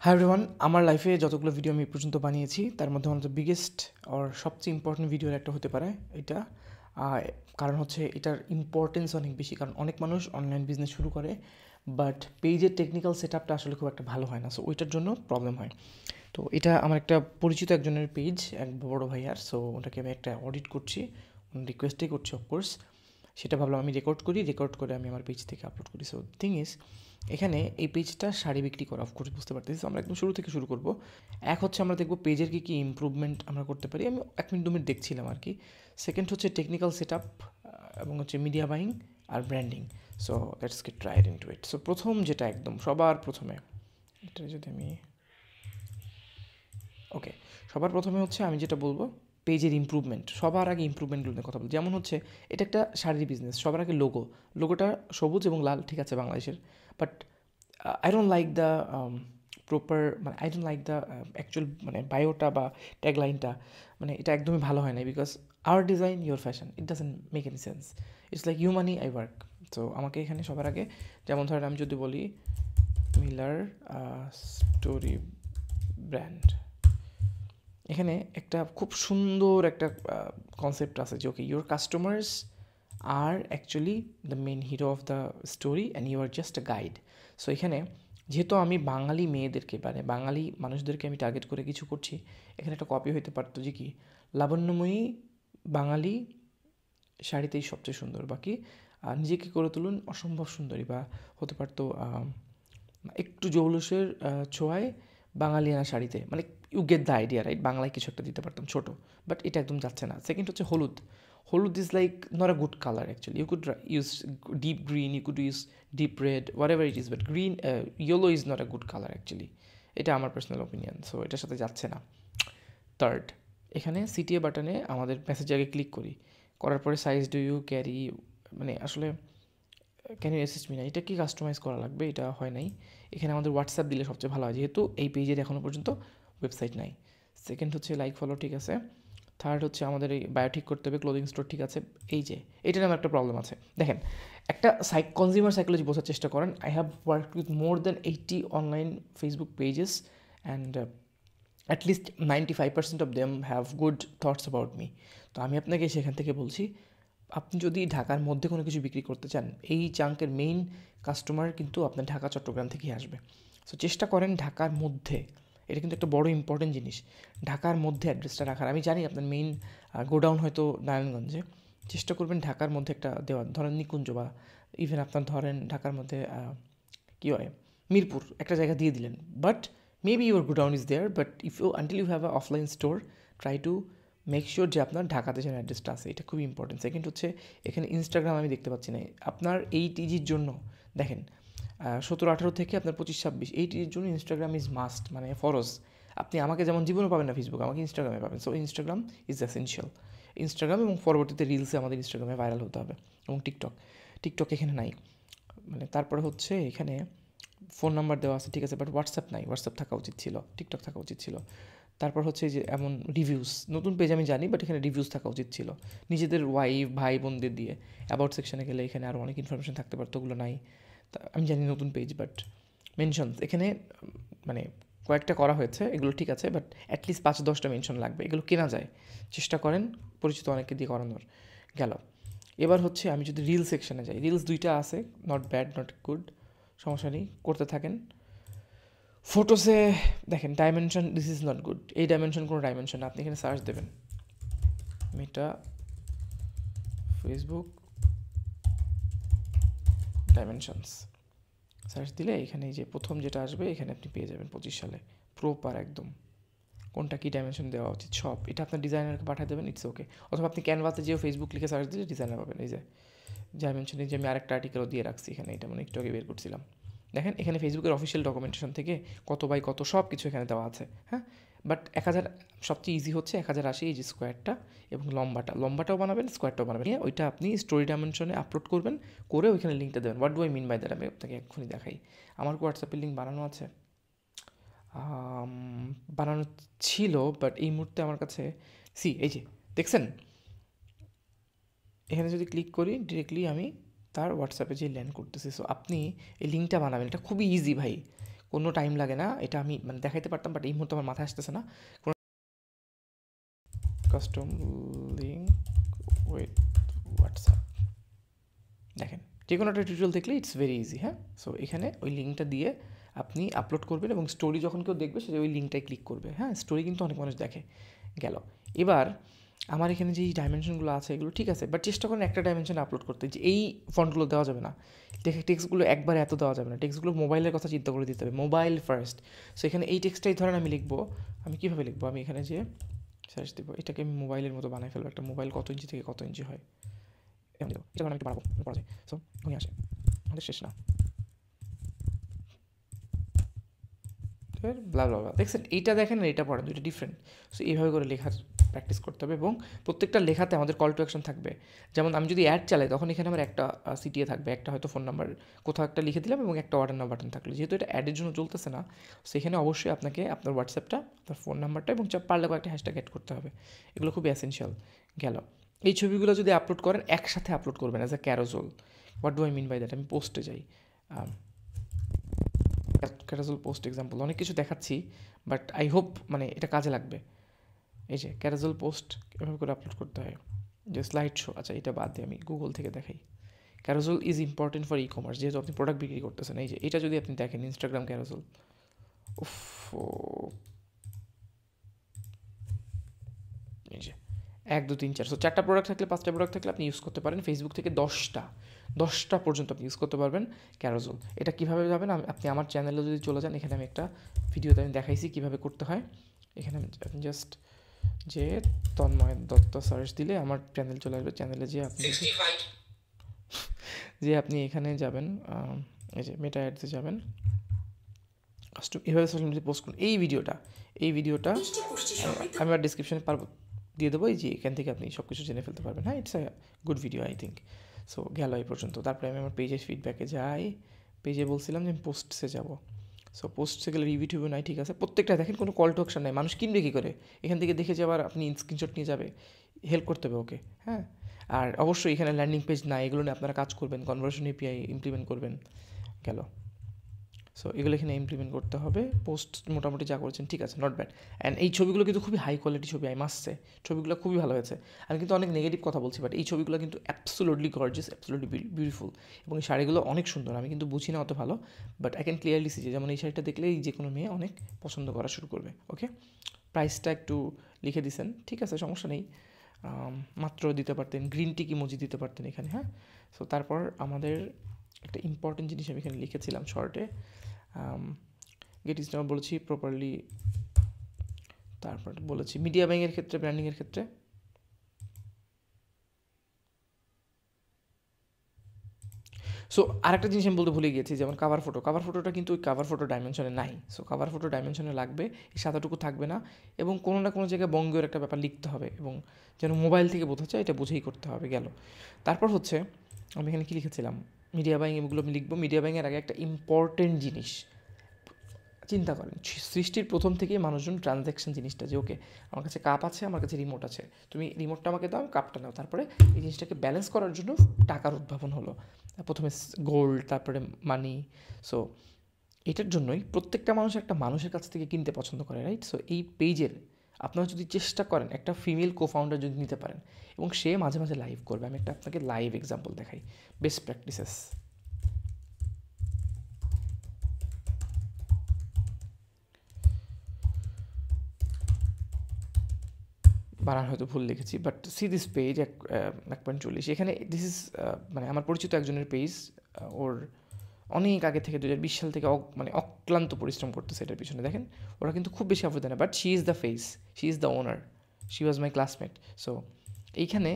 Hi everyone, আমার লাইফে যতগুলো ভিডিও আমি এ পর্যন্ত বানিয়েছি তার মধ্যে ওয়ান অফ দ্য বিগেস্ট আর সবচেয়ে ইম্পর্টেন্ট ভিডিওর একটা হতে পারে এটা। কারণ হচ্ছে এটার ইম্পর্টেন্স অনেক বেশি, কারণ অনেক মানুষ অনলাইন বিজনেস শুরু করে বাট পেজের টেকনিক্যাল সেট আপটা আসলে খুব একটা ভালো হয় না, সো ওইটার জন্য প্রবলেম হয়। তো এটা আমার একটা পরিচিত একজনের পেজ, এক বড় ভাইয়ার, সো ওটাকে আমি একটা অডিট করছি, রিকোয়েস্টই করছি অফকোর্স। সেটা ভাবলাম আমি রেকর্ড করে আমি আমার পেজ থেকে আপলোড করি। সো থিং ইজ, এখানে এই পেজটা শাড়ি বিক্রি করা, অফকোর্স বুঝতে পারতেছি। আমরা একদম শুরু থেকে শুরু করব। এক হচ্ছে আমরা দেখব পেজের কী কী ইমপ্রুভমেন্ট আমরা করতে পারি, আমি 1 মিনিট 2 মিনিট দেখছিলাম আর কি। সেকেন্ড হচ্ছে টেকনিক্যাল সেট আপ এবং হচ্ছে মিডিয়া বাইং আর branding. So let's get tried into it. So প্রথম যেটা একদম সবার প্রথমে, এটা যদি আমি ওকে, সবার প্রথমে হচ্ছে আমি যেটা বলবো পেজের ইমপ্রুভমেন্ট। সবার আগে ইমপ্রুভমেন্টগুলো নিয়ে কথা বলি। যেমন হচ্ছে এটা একটা শাড়ির বিজনেস, সবার আগে লোগোটা সবুজ এবং লাল, ঠিক আছে বাংলাদেশের, but I don't like the proper, মানে I don't like the actual মানে বায়োটা বা ট্যাগলাইনটা, মানে এটা একদমই ভালো হয় না। Because our design your fashion, it doesn't make any sense. It's like you money I work. তো আমাকে এখানে সবার আগে, যেমন ধরেন আমি যদি বলি মিলার স্টোরি ব্র্যান্ড, এখানে একটা খুব সুন্দর একটা কনসেপ্ট আছে যে okay, your customers are actually the main hero of the story and you are just a guide. So এখানে যেহেতু আমি বাঙালি মেয়েদেরকে, মানে বাঙালি মানুষদেরকে আমি টার্গেট করে কিছু করছি, এখানে একটা কপি হতে পারতো যে কি, লাবণ্যময়ী বাঙালি শাড়িতেই সবচেয়ে সুন্দর, বাকি নিজেকে করে তুলুন অসম্ভব সুন্দরী, বা হতে পারতো একটু জৌলুসের ছোঁয়ায় বাঙালিয়ানা শাড়িতে, মানে you get the idea right. বাংলায় কিছু একটা দিতে পারতাম ছোটো, বাট এটা একদম যাচ্ছে না। সেকেন্ড হচ্ছে হলুদ is like not a good colour actually. You could use deep green, you could use deep red, whatever it is, but green yellow is not a good colour actually. এটা আমার personal opinion. So এটার সাথে যাচ্ছে না। Third, এখানে CTA বাটনে আমাদের message আগে ক্লিক করার পরে সাইজ ডু ইউ ক্যারি, মানে আসলে ক্যান ইউ অ্যাসিস্ট মি না, এটা কি কাস্টমাইজ করা লাগবে, এটা হয় নাই। এখানে আমাদের হোয়াটসঅ্যাপ দিলে সবচেয়ে ভালো হয়, যেহেতু এই পেজের এখনও পর্যন্ত ওয়েবসাইট নাই। সেকেন্ড হচ্ছে লাইক ফলো, ঠিক আছে। থার্ড হচ্ছে আমাদের এই বায়ো ঠিক করতে হবে, ক্লোদিং স্টোর, ঠিক আছে। এই যে এটার আমার একটা প্রবলেম আছে। দেখেন, একটা কনজিউমার সাইকোলজি বোঝার চেষ্টা করেন। I have work with more than 80 online Facebook pages and at least 95% of them have good thoughts about me. তো আমি আপনাকে সেখান থেকে বলছি, আপনি যদি ঢাকার মধ্যে কোনো কিছু বিক্রি করতে চান, এই চাঙ্কের মেইন কাস্টমার কিন্তু আপনার ঢাকা চট্টগ্রাম থেকেই আসবে। সো চেষ্টা করেন ঢাকার মধ্যে, এটা কিন্তু একটা বড় ইম্পর্টেন্ট জিনিস, ঢাকার মধ্যে অ্যাড্রেসটা রাখার। আমি জানি আপনার মেইন গোডাউন হয়তো নারায়ণগঞ্জে, চেষ্টা করবেন ঢাকার মধ্যে একটা দেওয়ার, ধরেন নিকুঞ্জ, বা ইভেন আপনার ধরেন ঢাকার মধ্যে কী হয় মিরপুর একটা জায়গা দিয়ে দিলেন, but maybe your godown is there, but if you until you have a offline store, try to make sure যে আপনার ঢাকাতে যেন অ্যাড্রেসটা আছে, এটা খুবই ইম্পর্টেন্ট। সেকেন্ড হচ্ছে এখানে ইনস্টাগ্রাম আমি দেখতে পাচ্ছি না আপনার এই টিজির জন্য। দেখেন 17-18 থেকে আপনার 25-26 এই টিজির জন্য ইনস্টাগ্রাম ইজ মাস্ট, মানে ফরজ। আপনি আমাকে যেমন জীবনে পাবেন না ফেসবুক, আমাকে ইনস্টাগ্রামে পাবেন। So Instagram is essential. Instagram এবং পরবর্তীতে রিলসে আমাদের ইনস্টাগ্রামে ভাইরাল হতে হবে, এবং টিকটক এখানে নাই। মানে তারপরে হচ্ছে এখানে ফোন নাম্বার দেওয়া আছে, ঠিক আছে, বাট হোয়াটসঅ্যাপ নাই। হোয়াটসঅ্যাপ থাকা উচিত ছিল, টিকটক থাকা উচিত ছিল। তারপর হচ্ছে যে এমন রিভিউস, নতুন পেজ আমি জানি, বাট এখানে রিভিউস থাকা উচিত ছিল নিজেদের ওয়াইফ ভাই বোনদের দিয়ে। অ্যাবাউট সেকশনে গেলে এখানে আরও অনেক ইনফরমেশন থাকতে পারতো, ওগুলো নাই। আমি জানি নতুন পেজ, বাট মেনশনস এখানে মানে কয়েকটা করা হয়েছে, এগুলো ঠিক আছে, বাট অ্যাটলিস্ট 5-10টা মেনশন লাগবে, এগুলো কেনা যায়। চেষ্টা করেন পরিচিত অনেকে দিয়ে করানোর। গেল। এবার হচ্ছে আমি যদি রিল সেকশনে যাই, রিলস 2টা আছে, নট ব্যাড নট গুড, সমস্যা নেই, করতে থাকেন। ফটোসে দেখেন dimension, this is not good. এই ডাইমেনশন কোনো ডাইমেনশন না। আপনি এখানে সার্চ দেবেন মেটা ফেসবুক ডাইমেনশনস, সার্চ দিলে এখানে এই যে প্রথম যেটা আসবে এখানে আপনি পেয়ে যাবেন 25 সালে প্রপার একদম কোনটা কী ডাইমেনশন দেওয়া উচিত সব। এটা আপনার ডিজাইনারকে পাঠিয়ে দেবেন, ইটস ওকে। অথবা আপনি ক্যানভাসে যেও ফেসবুক লিখে সার্চ দিলে ডিজাইনার পাবেন। এই যে ডাইমেনশন, এই যে আমি আরেকটা আর্টিকেলও দিয়ে রাখছি এখানে, এটা মানে একটু আগে বের করছিলাম। দেখেন এখানে ফেসবুকের অফিসিয়াল ডকুমেন্টেশন থেকে কত বাই কত সব কিছু এখানে দেওয়া আছে, হ্যাঁ। বাট 1000 সবচেয়ে ইজি হচ্ছে 1080, এই যে স্কোয়ারটা এবং লম্বাটাও বানাবেন, স্কোয়ারটাও বানাবেন, ওইটা আপনি স্টোরি ডাইমেনশনে আপলোড করবেন, করে ওইখানে লিঙ্কটা দেবেন। What do I mean by that, আমি আপনাকে এক্ষুনি দেখাই। আমার হোয়াটসঅ্যাপের লিঙ্ক বানানো আছে, বানানো ছিল, বাট এই মুহূর্তে আমার কাছে এই যে দেখছেন, এখানে যদি ক্লিক করি ডিরেক্টলি আমি তার হোয়াটসঅ্যাপে যে ল্যান্ড করতেছি। সো আপনি এই লিঙ্কটা বানাবেন, এটা খুবই ইজি ভাই, কোনো টাইম লাগে না, এটা আমি মানে দেখাইতে পারতাম, বাট এই মুহূর্তে আমার মাথায় আসতেছে না। কোনো কাস্টম লিঙ্ক উইথ হোয়াটসঅ্যাপ, দেখেন যে কোনো একটা টিউটোরিয়াল দেখলে ইটস ভেরি ইজি। হ্যাঁ, সো এখানে ওই লিঙ্কটা দিয়ে আপনি আপলোড করবেন এবং স্টোরি যখন কেউ দেখবে সে ওই লিঙ্কটায় ক্লিক করবে। হ্যাঁ, স্টোরি কিন্তু অনেক মানুষ দেখে। গেল, এবার আমার এখানে যে ডাইমেনশনগুলো আছে এগুলো ঠিক আছে, বাট চেষ্টা করেন একটা ডাইমেনশনে আপলোড করতে, যে এই ফন্টগুলো দেওয়া যাবে না, টেক্সটগুলো একবারে এত দেওয়া যাবে না, টেক্সটগুলো মোবাইলের কথা চিন্তা করে দিতে হবে, মোবাইল ফার্স্ট। সো এখানে এই টেক্সটটাই ধরেন আমি লিখবো, আমি কীভাবে লিখবো, আমি এখানে যে সার্চ দেবো, এটাকে আমি মোবাইলের মতো বানাই ফেলবো, একটা মোবাইল কত ইঞ্চি থেকে কত ইঞ্চি হয় এটা আমি একটু বাড়াবো, করা যায়। সো ঘুমিয়ে আসে, আমাদের শেষ না, ব্লা ব্লা ব্লা, দেখছেন এইটা দেখেন না, এটা পড়েন, দুইটা ডিফারেন্ট। সো এইভাবে করে লেখার প্র্যাকটিস করতে হবে এবং প্রত্যেকটা লেখাতে আমাদের কল টু অ্যাকশন থাকবে। যেমন আমি যদি অ্যাড চালাই তখন এখানে আমার একটা সিটিএ থাকবে, একটা হয়তো ফোন নাম্বার কোথাও একটা লিখে দিলাম এবং একটা অর্ডার নাও বাটন থাকলো। যেহেতু এটা অ্যাডের জন্য চলতেছে না, সেখানে অবশ্যই আপনাকে আপনার হোয়াটসঅ্যাপটা, আপনার ফোন নাম্বারটা এবং পারলে কয়েকটা হ্যাশট্যাগ অ্যাড করতে হবে। এগুলো খুবই এসেনশিয়াল। গেল, এই ছবিগুলো যদি আপলোড করেন একসাথে আপলোড করবেন as a carousel. What do I mean by that, আমি পোস্টে যাই, ক্যারাজল পোস্ট এক্সাম্পল, অনেক কিছু দেখাচ্ছি বাট আই হোপ মানে এটা কাজে লাগবে। এই যে ক্যারাজল পোস্ট এভাবে করে আপলোড করতে হয়, যে স্লাইড শো, আচ্ছা এটা বাদ দিয়ে আমি গুগল থেকে দেখাই। Carousel is important for e commerce, যেহেতু আপনি প্রোডাক্ট বিক্রি করতেছেন। এই যে এটা যদি আপনি দেখেন ইনস্টাগ্রাম ক্যারাজল, উফ, এই যে 1 2 3 4, সো 4টা প্রোডাক্ট থাকলে 5টা প্রোডাক্ট থাকলে আপনি ইউজ করতে পারেন। ফেসবুক থেকে 10টা পর্যন্ত আপনি ইউজ করতে পারবেন ক্যারাজল। এটা কীভাবে যাবেন, আপনি আমার চ্যানেলে যদি চলে যান, এখানে আমি একটা ভিডিওতে আমি দেখাইছি কীভাবে করতে হয়। এখানে আপনি জাস্ট যে তন্ময় দত্ত সার্চ দিলে আমার চ্যানেল চলে আসবে। চ্যানেলে যে আপনি এখানে যাবেন, এই যে মেটা অ্যাডসে যাবেন, কাস্টম, এভাবে সোশ্যাল মিডিয়াতে পোস্ট করুন। এই ভিডিওটা আমি আর ডিসক্রিপশনে পারবো দিয়ে দেবো, এই যে এখান থেকে আপনি সব কিছু জেনে ফেলতে পারবেন। হ্যাঁ, it's a good video I think. So গেল এই পর্যন্ত। তারপরে আমি আমার পেজের ফিডব্যাকে যাই। পেজে বলছিলাম যে আমি পোস্টসে যাবো। সো পোস্টসে গেলে রিভিউ টিভিউ নাই, ঠিক আছে, প্রত্যেকটা দেখেন কোনো কল টু অ্যাকশন নাই, মানুষ কিনবে কী করে, এখান থেকে দেখে যে আবার আপনি স্ক্রিনশট নিয়ে যাবে, হেল্প করতে হবে ওকে। হ্যাঁ, আর অবশ্যই এখানে ল্যান্ডিং পেজ না, এগুলো নিয়ে আপনারা কাজ করবেন, কনভার্সন এপিআই ইমপ্লিমেন্ট করবেন। গেল, সো এগুলো এখানে ইমপ্লিমেন্ট করতে হবে। পোস্ট মোটামুটি যা করেছেন ঠিক আছে, নট ব্যাড। অ্যান্ড এই ছবিগুলো কিন্তু খুবই হাই কোয়ালিটি ছবি, আই মাস্ট সে, ছবিগুলো খুবই ভালো হয়েছে। আমি কিন্তু অনেক নেগেটিভ কথা বলছি, বাট এই ছবিগুলো কিন্তু অ্যাবসোলুটলি গর্জিয়াস, অ্যাবসোলুটলি বিউটিফুল, এবং এই শাড়িগুলো অনেক সুন্দর। আমি কিন্তু বুঝি না অত ভালো, but I can clearly see, যেমন এই শাড়িটা দেখলেই যে কোনো মেয়ে অনেক পছন্দ করা শুরু করবে। ওকে, প্রাইসটা একটু লিখে দিছেন, ঠিক আছে, সমস্যা নেই, মাত্র দিতে পারতেন, গ্রিন টি ইমোজি দিতে পারতেন এখানে। হ্যাঁ, সো তারপর আমাদের একটা ইম্পর্টেন্ট জিনিস আমি এখানে লিখেছিলাম শর্টে, গেট ইস্টেমার বলেছি প্রপারলি, তারপর বলেছি মিডিয়া ব্যাংকের ক্ষেত্রে, ব্র্যান্ডিংয়ের ক্ষেত্রে সো আরেকটা জিনিস আমি বলতে ভুলে গিয়েছি, যেমন কাভার ফটোটা কিন্তু ওই কাভার ফটো ডাইমেনশনে নাই। সো কাভার ফটো ডাইমেনশনে লাগবে, এই সাদাটুকু থাকবে না, এবং কোনো না কোনো জায়গায় বঙ্গের একটা ব্যাপার লিখতে হবে, এবং যেন মোবাইল থেকে বোঝা যায় এটা বুঝেই করতে হবে। গেল, তারপর হচ্ছে আমি এখানে কী লিখেছিলাম, মিডিয়া বাইং, এগুলো আমি লিখবো। মিডিয়া বাইংয়ের আগে একটা ইম্পর্টেন্ট জিনিস চিন্তা করেন, সৃষ্টির প্রথম থেকেই মানুষজন ট্রানজ্যাকশন জিনিসটা, যে ওকে আমার কাছে কাপ আছে, আমার কাছে রিমোট আছে, তুমি রিমোটটা আমাকে দাও, কাপটা নাও। তারপরে এই জিনিসটাকে ব্যালেন্স করার জন্য টাকার উদ্ভাবন হলো, প্রথমে গোল্ড, তারপরে মানি। সো এটার জন্যই প্রত্যেকটা মানুষ একটা মানুষের কাছ থেকে কিনতে পছন্দ করে, রাইট? সো এই পেজের আপনারা যদি চেষ্টা করেন, একটা ফিমেল কোফাউন্ডার যদি নিতে পারেন এবং সে মাঝে মাঝে লাইভ করবে, আমি একটা আপনাকে লাইভ এক্সাম্পল দেখাই, বেস্ট প্র্যাকটিসেস। বানান হয়তো ভুল লিখেছি, বাট সি দিস পেজ 1.40, এখানে দিস ইজ মানে আমার পরিচিত একজনের পেজ, ওর অনেক আগে থেকে 2020 সাল থেকে মানে অক্লান্ত পরিশ্রম করতেছে এটার পিছনে। দেখেন ওরা কিন্তু খুব বেশি আফ্রিদ না, but she is the face, she is the owner, she was my classmate. So এইখানে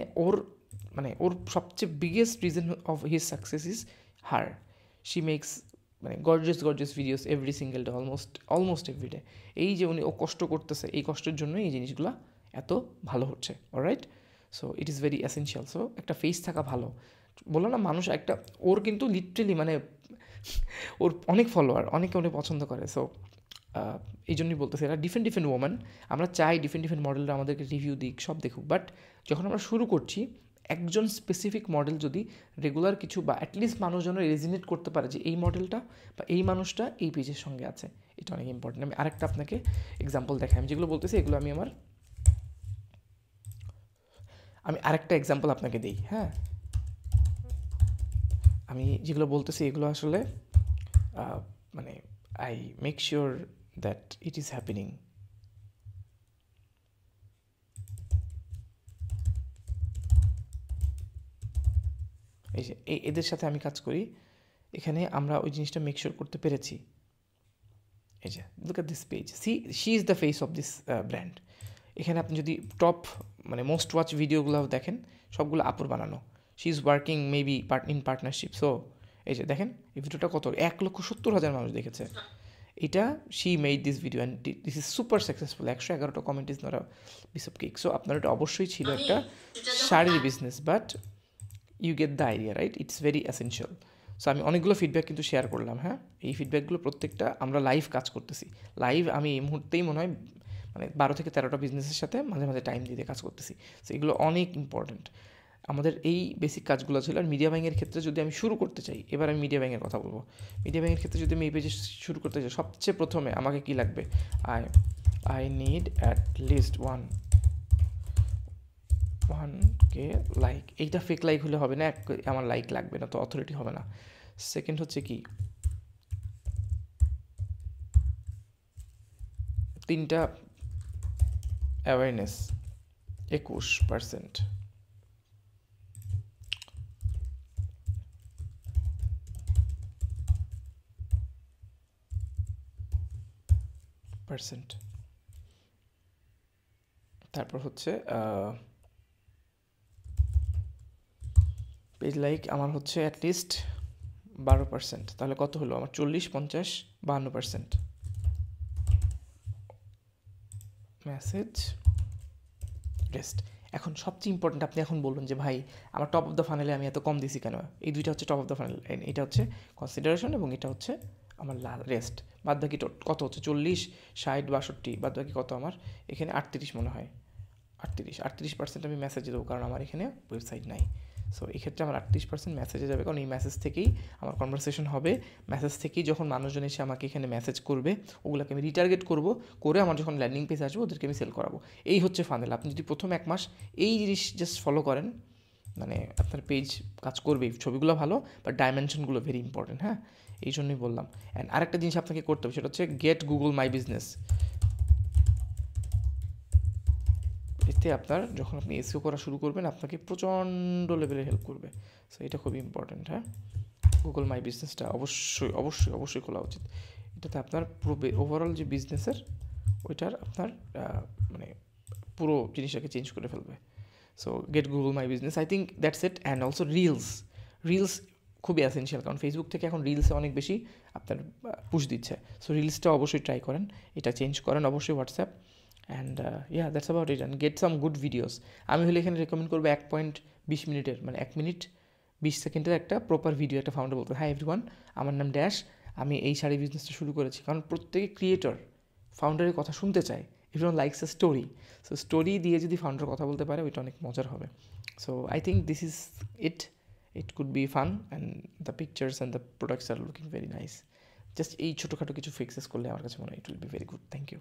ওর সবচেয়ে biggest reason of his success is her, she makes মানে gorgeous videos every single day, almost every day. এই যে ও কষ্ট করতেছে, এই কষ্টের জন্যই এই জিনিসগুলো এত ভালো হচ্ছে, alright? So it is very essential. So একটা ফেস থাকা ভালো, বললো না মানুষ একটা, ওর কিন্তু লিটারেলি মানে ওর অনেক ফলোয়ার, অনেকে পছন্দ করে। সো এই জন্যই বলতেছি, এরা ডিফারেন্ট ওম্যান, আমরা চাই ডিফারেন্ট মডেলরা আমাদেরকে রিভিউ দিক, সব দেখুক, বাট যখন আমরা শুরু করছি একজন স্পেসিফিক মডেল যদি রেগুলার কিছু বা অ্যাটলিস্ট মানুষজন রেজিনেট করতে পারে যে এই মডেলটা বা এই মানুষটা এই পেজের সঙ্গে আছে, এটা অনেক ইম্পর্টেন্ট। আমি আরেকটা আপনাকে এক্সাম্পল দেখাই। আমি যেগুলো বলতেছি এগুলো আমি আরেকটা এক্সাম্পল আপনাকে দিই। হ্যাঁ, আমি যেগুলো বলতেছি এগুলো আসলে মানে I make sure that it is happening. এই যে এদের সাথে আমি কাজ করি, এখানে আমরা ওই জিনিসটা মেক শিওর করতে পেরেছি। এই যে look at this page, she is the face of this brand. এখানে আপনি যদি টপ মানে মোস্ট ওয়াচ ভিডিওগুলো দেখেন, সবগুলো আপুর বানানো। She is working maybe in partnership. So এই যে দেখেন এই ভিডিওটা কত 1,70,000 মানুষ দেখেছে। এটা she made this video and this is super successful. 111টা comment is not a piece of cake. So আপনার এটা অবশ্যই ছিল একটা শাড়ির business, but you get the idea, right? It's very essential. So আমি অনেকগুলো ফিডব্যাক কিন্তু শেয়ার করলাম। হ্যাঁ, এই ফিডব্যাকগুলো প্রত্যেকটা আমরা লাইভ কাজ করতেছি। লাইভ আমি এই মুহূর্তেই মনে হয় মানে 12 থেকে 13টা বিজনেসের সাথে মাঝে মাঝে টাইম দিতে কাজ করতেছি। সো এগুলো অনেক ইম্পর্ট্যান্ট। আমাদের এই বেসিক কাজগুলো ছিল। আর মিডিয়া বাইংয়ের ক্ষেত্রে যদি আমি শুরু করতে চাই, এবার আমি মিডিয়া বাইংয়ের কথা বলবো। মিডিয়া বাইংয়ের ক্ষেত্রে যদি আমি এই পেজে শুরু করতে চাই, সবচেয়ে প্রথমে আমাকে কী লাগবে? I need at least 1K like. এইটা ফেক লাইক হলে হবে না, আমার লাইক লাগবে না, তো অথরিটি হবে না। সেকেন্ড হচ্ছে কি, 3টা অ্যাওয়ারনেস 21%। তারপর হচ্ছে পেজ লাইক আমার হচ্ছে অ্যাটলিস্ট 12%। তাহলে কত হলো আমার? 40, 50, 52%। Message rest. এখন সবচেয়ে ইম্পর্টেন্ট, আপনি এখন বলবেন যে ভাই আমার টপ অফ দ্য ফানেলে আমি এত কম দিছি কেন? এই দুইটা হচ্ছে টপ অফ দ্য ফানেল, এটা হচ্ছে কনসিডারেশন এবং এটা হচ্ছে আমার রেস্ট। বাদ বাকি কত হচ্ছে? 40, 60, 62, বাদ বাকি কত আমার? এখানে 38 মনে হয়। 38% আমি মেসেজে দেবো, কারণ আমার এখানে ওয়েবসাইট নাই। সো এক্ষেত্রে আমার 38% মেসেজে যাবে, কারণ এই মেসেজ থেকেই আমার কনভারসেশন হবে। মেসেজ থেকেই যখন মানুষজন এসে আমাকে এখানে মেসেজ করবে, ওগুলোকে আমি রিটার্গেট করব, করে আমার যখন ল্যান্ডিং পেজ আসবে ওদেরকে আমি সেল করাবো। এই হচ্ছে ফানেল। আপনি যদি প্রথম 1 মাস এই জিনিস জাস্ট ফলো করেন, মানে আপনার পেজ কাজ করবে। ছবিগুলো ভালো, বাট ডাইমেনশনগুলো ভেরি ইম্পর্টেন্ট। হ্যাঁ, এই জন্যই বললাম। অ্যান্ড আরেকটা জিনিস আপনাকে করতে হবে, সেটা হচ্ছে গেট গুগল মাই বিজনেস। এতে আপনার যখন আপনি এসইও করা শুরু করবেন, আপনাকে প্রচণ্ড লেভেলে হেল্প করবে। সো এটা খুবই ইম্পর্টেন্ট। হ্যাঁ, গুগল মাই বিজনেসটা অবশ্যই অবশ্যই অবশ্যই খোলা উচিত। এটাতে আপনার পুরো ওভারঅল যে বিজনেসের ওইটার আপনার মানে পুরো জিনিসটাকে চেঞ্জ করে ফেলবে। So get Google my business, I think that's it. And also reels খুবই এসেনশিয়াল, কারণ ফেসবুক থেকে এখন রিলসে অনেক বেশি আপনার পুশ দিচ্ছে। সো রিলসটা অবশ্যই ট্রাই করেন, এটা চেঞ্জ করেন অবশ্যই WhatsApp. And that's about it. And get some good videos. আমি হলে এখানে রেকমেন্ড করবো 1.20 মিনিটের, মানে 1 মিনিট 20 সেকেন্ডের একটা প্রপার ভিডিও একটা ফাউন্ডার বলতে, হাই এভরিওয়ান, আমার নাম ড্যাশ, আমি এই শাড়ি বিজনেসটা শুরু করেছি। কারণ প্রত্যেকে ক্রিয়েটর ফাউন্ডারের কথা শুনতে চায়। Everyone likes a story. So story দিয়ে যদি ফাউন্ডার কথা বলতে পারে, ওইটা অনেক মজার হবে। So I think this is it could be fun and the pictures and the products are looking very nice. Just এই ছোটোখাটো কিছু ফিক্সেস করলে আমার কাছে মনে হয় it will be very good. Thank you.